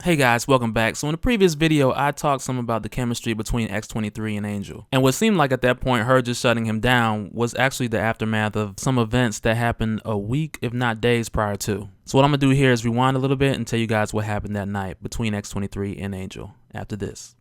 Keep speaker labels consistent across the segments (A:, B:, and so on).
A: Hey guys, welcome back. So in the previous video, I talked some about the chemistry between X-23 and Angel. And what seemed like at that point her just shutting him down was actually the aftermath of some events that happened a week, if not days prior to. So what I'm going to do here is rewind a little bit and tell you guys what happened that night between X-23 and Angel after this.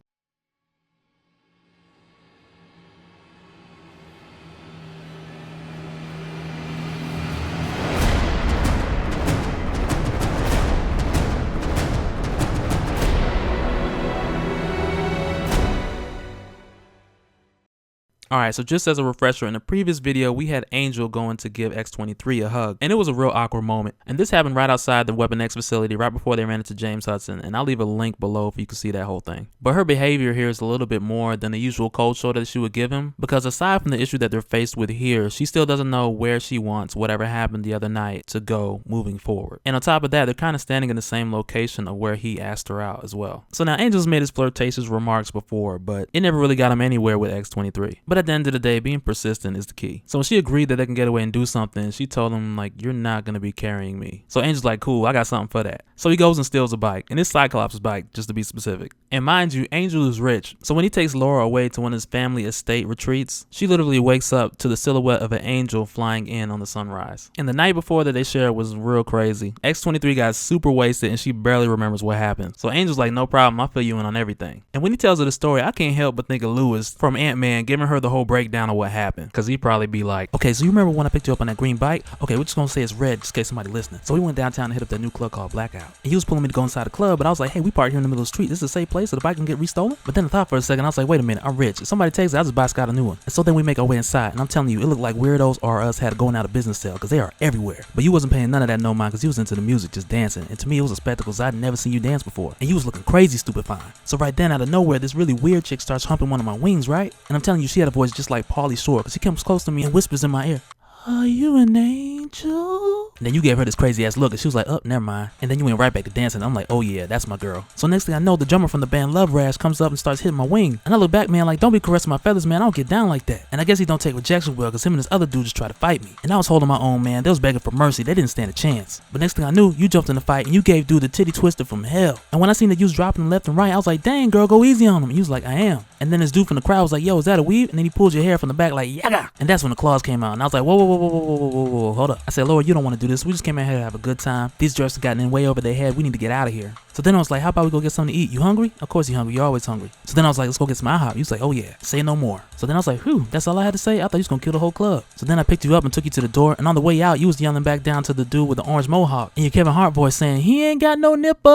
A: Alright, so just as a refresher, in the previous video, we had Angel going to give X-23 a hug, and it was a real awkward moment. And this happened right outside the Weapon X facility, right before they ran into James Hudson, and I'll leave a link below if you can see that whole thing. But her behavior here is a little bit more than the usual cold shoulder that she would give him, because aside from the issue that they're faced with here, she still doesn't know where she wants whatever happened the other night to go moving forward. And on top of that, they're kind of standing in the same location of where he asked her out as well. So now Angel's made his flirtatious remarks before, but it never really got him anywhere with X-23. But at the end of the day, being persistent is the key. So when she agreed that they can get away and do something, she told him, like, you're not going to be carrying me. So Angel's like, cool, I got something for that. So he goes and steals a bike, and it's Cyclops' bike, just to be specific. And mind you, Angel is rich. So when he takes Laura away to one of his family estate retreats, she literally wakes up to the silhouette of an angel flying in on the sunrise. And the night before that they shared was real crazy. X-23 got super wasted and she barely remembers what happened. So Angel's like, no problem, I'll fill you in on everything. And when he tells her the story, I can't help but think of Lewis from Ant-Man giving her the whole breakdown of what happened. Cause he'd probably be like, okay, so you remember when I picked you up on that green bike? Okay, we're just gonna say it's red just in case somebody listening. So we went downtown and hit up that new club called Blackout. And he was pulling me to go inside the club, but I was like, hey, we parked here in the middle of the street. This is a safe place so the bike can get restolen? But then I thought for a second, I was like, wait a minute, I'm rich. If somebody takes it, I'll just buy Scott a new one. And so then we make our way inside, and I'm telling you, it looked like weirdos or us had going out of business sale, cause they are everywhere. But you wasn't paying none of that no mind, cause you was into the music, just dancing. And to me, it was a spectacle, cause I'd never seen you dance before. And you was looking crazy stupefying. So right then, out of nowhere, this really weird chick starts humping one of my wings, right? And I'm telling you, she had a voice just like Pauly Shore, cause she comes close to me and whispers in my ear, are you an angel? And then you gave her this crazy ass look and she was like, oh, never mind. And then you went right back to dancing. I'm like, oh yeah, that's my girl. So next thing I know, the drummer from the band Love Rash comes up and starts hitting my wing. And I look back, man, like, don't be caressing my feathers, man. I don't get down like that. And I guess he don't take rejection well, because him and this other dude just try to fight me. And I was holding my own, man. They was begging for mercy. They didn't stand a chance. But next thing I knew, you jumped in the fight and you gave dude the titty twister from hell. And when I seen that you was dropping him left and right, I was like, dang, girl, go easy on him. And he was like, I am. And then this dude from the crowd was like, yo, is that a weave? And then he pulls your hair from the back like, yaga. And that's when the claws came out. And I was like, whoa, whoa, whoa, whoa, whoa, whoa, whoa, whoa, hold up. I said, Lord, you don't want to do this. We just came out here to have a good time. These jerks have gotten in way over their head. We need to get out of here. So then I was like, how about we go get something to eat? You hungry? Of course you're hungry. You're always hungry. So then I was like, let's go get some IHOP. He was like, oh yeah, say no more. So then I was like, whew, that's all I had to say? I thought you was going to kill the whole club. So then I picked you up and took you to the door. And on the way out, you was yelling back down to the dude with the orange mohawk. And your Kevin Hart voice saying, he ain't got no nipples.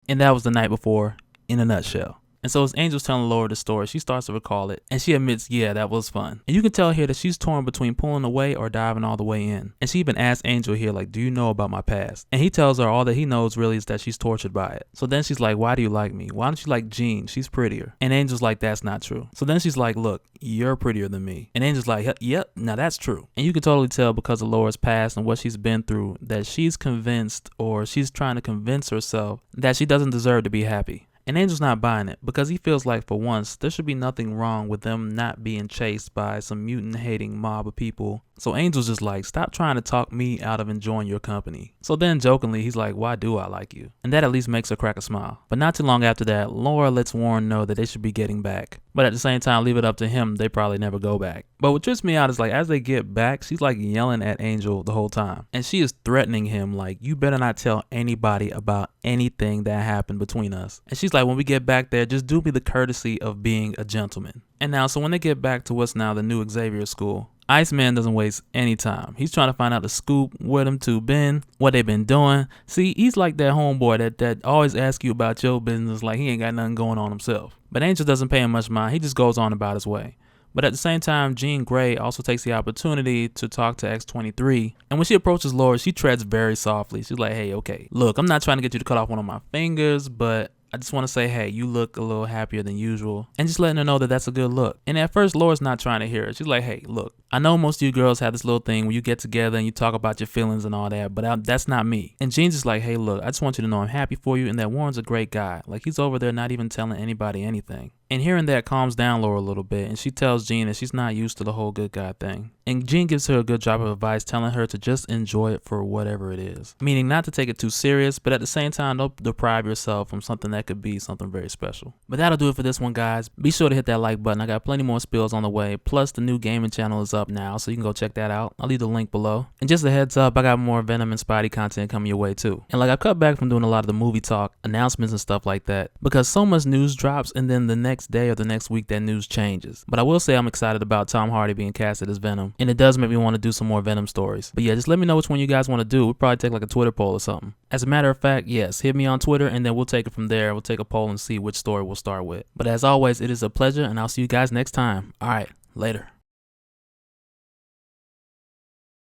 A: And that was the night before in a nutshell. And so as Angel's telling Laura the story, she starts to recall it, and she admits, yeah, that was fun. And you can tell here that she's torn between pulling away or diving all the way in. And she even asks Angel here, like, do you know about my past? And he tells her all that he knows really is that she's tortured by it. So then she's like, why do you like me? Why don't you like Jean? She's prettier. And Angel's like, that's not true. So then she's like, look, you're prettier than me. And Angel's like, yep, now that's true. And you can totally tell because of Laura's past and what she's been through that she's convinced, or she's trying to convince herself, that she doesn't deserve to be happy. And Angel's not buying it because he feels like for once there should be nothing wrong with them not being chased by some mutant hating mob of people. So Angel's just like, stop trying to talk me out of enjoying your company. So then jokingly he's like, why do I like you? And that at least makes her crack a smile. But not too long after that, Laura lets Warren know that they should be getting back. But at the same time, leave it up to him, they probably never go back. But what trips me out is like, as they get back, she's like yelling at Angel the whole time. And she is threatening him like, you better not tell anybody about anything that happened between us. And she's like, when we get back there, just do me the courtesy of being a gentleman. And now, so when they get back to what's now the new Xavier school, Iceman doesn't waste any time. He's trying to find out the scoop, where them two been, what they been doing. See, he's like that homeboy that always asks you about your business like he ain't got nothing going on himself. But Angel doesn't pay him much mind. He just goes on about his way. But at the same time, Jean Grey also takes the opportunity to talk to X-23. And when she approaches Laura, she treads very softly. She's like, hey, okay, look, I'm not trying to get you to cut off one of my fingers, but I just want to say, hey, you look a little happier than usual. And just letting her know that that's a good look. And at first, Laura's not trying to hear it. She's like, hey, look, I know most of you girls have this little thing where you get together and you talk about your feelings and all that, but that's not me. And Jean's just like, hey, look, I just want you to know I'm happy for you and that Warren's a great guy. Like, he's over there not even telling anybody anything. And hearing that calms down Laura a little bit, and she tells Jean that she's not used to the whole good guy thing. And Jean gives her a good drop of advice, telling her to just enjoy it for whatever it is. Meaning not to take it too serious, but at the same time, don't deprive yourself from something that could be something very special. But that'll do it for this one, guys. Be sure to hit that like button. I got plenty more spills on the way. Plus, the new gaming channel is up now, so you can go check that out. I'll leave the link below. And just a heads up, I got more Venom and Spidey content coming your way too. And like, I've cut back from doing a lot of the movie talk, announcements and stuff like that, because so much news drops, and then the next day or the next week, that news changes. But I will say I'm excited about Tom Hardy being casted as Venom, and it does make me want to do some more Venom stories. But yeah, just let me know which one you guys want to do. We'll probably take like a Twitter poll or something. As a matter of fact, yes, hit me on Twitter and then we'll take it from there. We'll take a poll and see which story we'll start with. But as always, it is a pleasure, and I'll see you guys next time. All right, later.